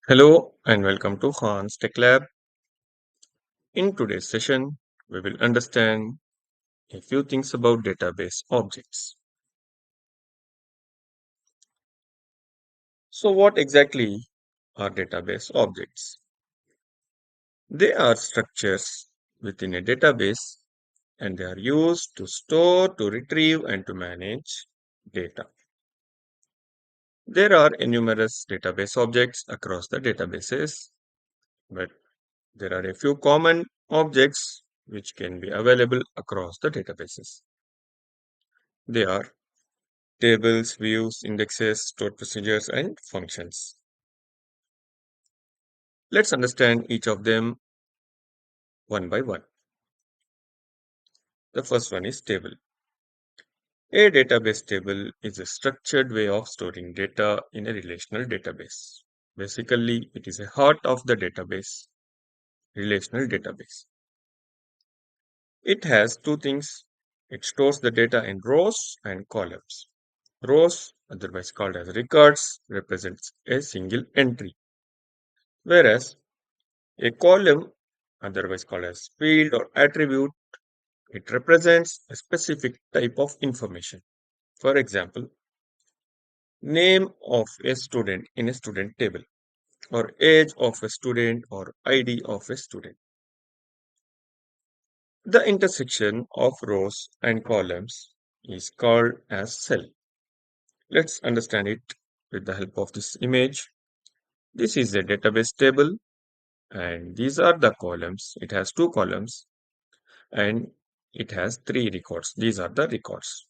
Hello and welcome to Khan's Tech Lab. In today's session, we will understand a few things about database objects. So, what exactly are database objects? They are structures within a database and they are used to store, to retrieve, and to manage data. There are numerous database objects across the databases, but there are a few common objects which can be available across the databases. They are tables, views, indexes, stored procedures, and functions. Let's understand each of them one by one. The first one is table. A database table is a structured way of storing data in a relational database. Basically, it is a heart of the database, relational database. It has two things. It stores the data in rows and columns. Rows, otherwise called as records, represents a single entry, whereas a column, otherwise called as field or attribute, it represents a specific type of information. For example, name of a student in a student table, or age of a student, or ID of a student. The intersection of rows and columns is called as cell. Let's understand it with the help of this image. This is a database table, and these are the columns. It has two columns and it has three records. These are the records.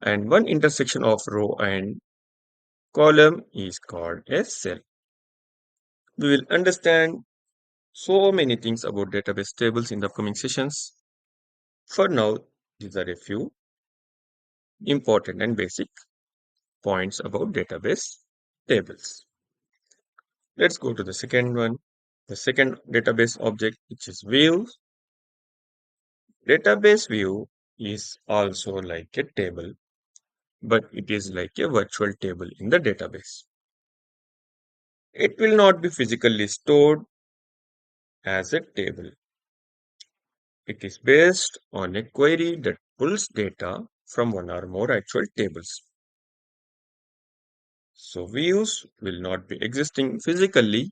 And one intersection of row and column is called a cell. We will understand so many things about database tables in the upcoming sessions. For now, these are a few important and basic points about database tables. Let's go to the second one. The second database object, which is view. Database view is also like a table, but it is like a virtual table in the database. It will not be physically stored as a table. It is based on a query that pulls data from one or more actual tables. So views will not be existing physically,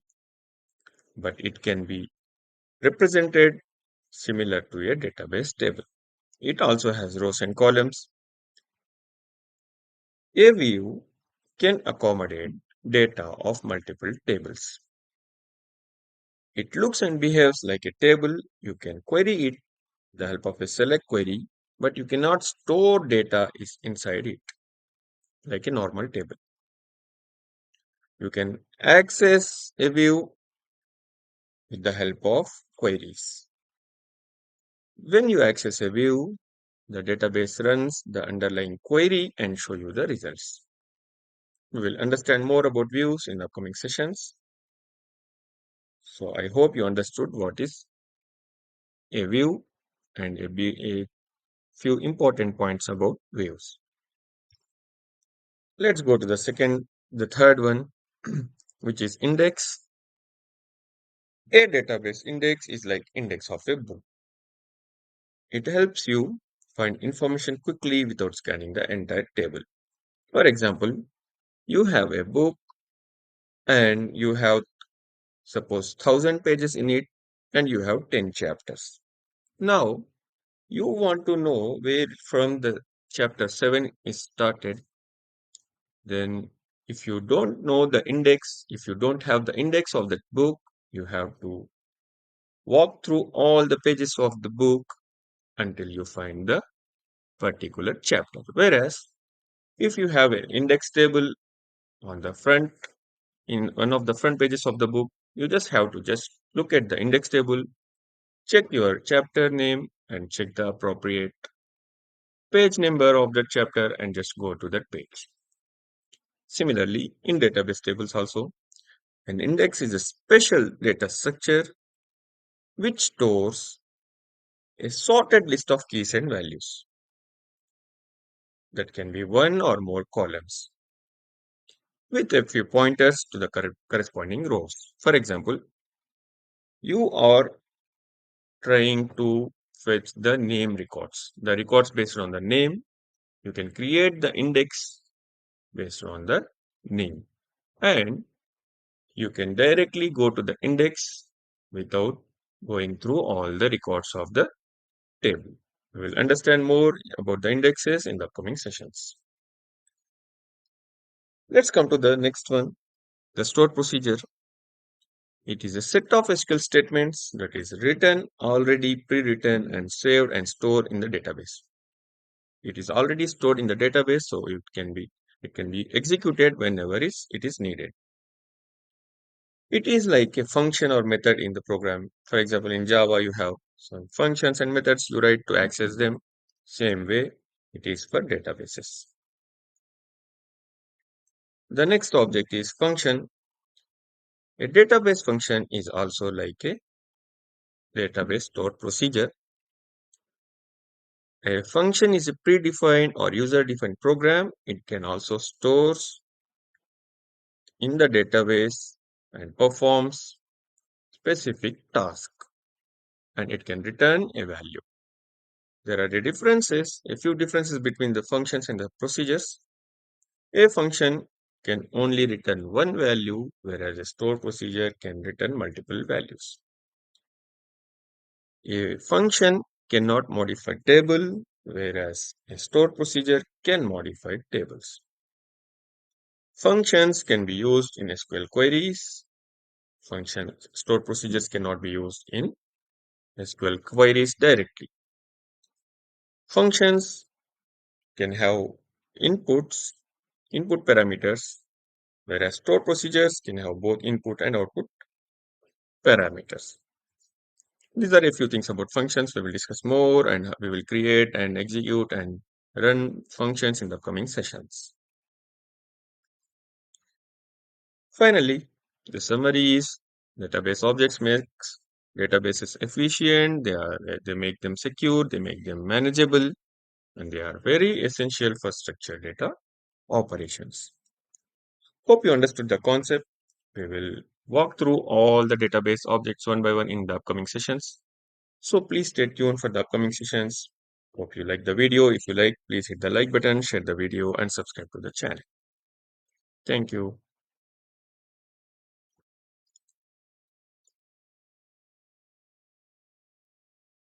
but it can be represented similar to a database table. It also has rows and columns. A view can accommodate data of multiple tables. It looks and behaves like a table. You can query it with the help of a select query, but you cannot store data is inside it like a normal table. You can access a view with the help of queries. When you access a view, the database runs the underlying query and show you the results. We will understand more about views in upcoming sessions. So I hope you understood what is a view and a few important points about views. Let's go to the third one, which is index. A database index is like index of a book. It helps you find information quickly without scanning the entire table. For example, you have a book and you have suppose 1000 pages in it and you have 10 chapters. Now, you want to know where from the chapter 7 is started. Then if you don't know the index, if you don't have the index of that book, you have to walk through all the pages of the book until you find the particular chapter. Whereas if you have an index table on the front, in one of the front pages of the book, you just have to just look at the index table, check your chapter name, and check the appropriate page number of that chapter and just go to that page. Similarly, in database tables also, an index is a special data structure which stores a sorted list of keys and values that can be one or more columns. with a few pointers to the corresponding rows. For example, you are trying to fetch the name records. The records based on the name, you can create the index based on the name. And you can directly go to the index without going through all the records of the table. We will understand more about the indexes in the upcoming sessions. Let's come to the next one, the stored procedure. It is a set of SQL statements that is written, already pre-written and saved and stored in the database. It is already stored in the database, so it can be executed whenever it is needed. It is like a function or method in the program. For example, in Java, you have some functions and methods you write to access them. Same way it is for databases. The next object is function. A database function is also like a database stored procedure. A function is a predefined or user-defined program. It can also stores in the database and performs specific task, and it can return a value. There are a few differences between the functions and the procedures. A function can only return one value, whereas a store procedure can return multiple values. A function cannot modify table, whereas a store procedure can modify tables. Functions can be used in SQL queries. Function store procedures cannot be used in SQL queries directly. Functions can have inputs, input parameters, whereas store procedures can have both input and output parameters. These are a few things about functions. We will discuss more and we will create and execute and run functions in the upcoming sessions. Finally, the summary is database objects makes databases efficient, they make them secure, they make them manageable, and they are very essential for structured data operations. Hope you understood the concept. We will walk through all the database objects one by one in the upcoming sessions. So please stay tuned for the upcoming sessions. Hope you like the video. If you like, please hit the like button, share the video, and subscribe to the channel. Thank you.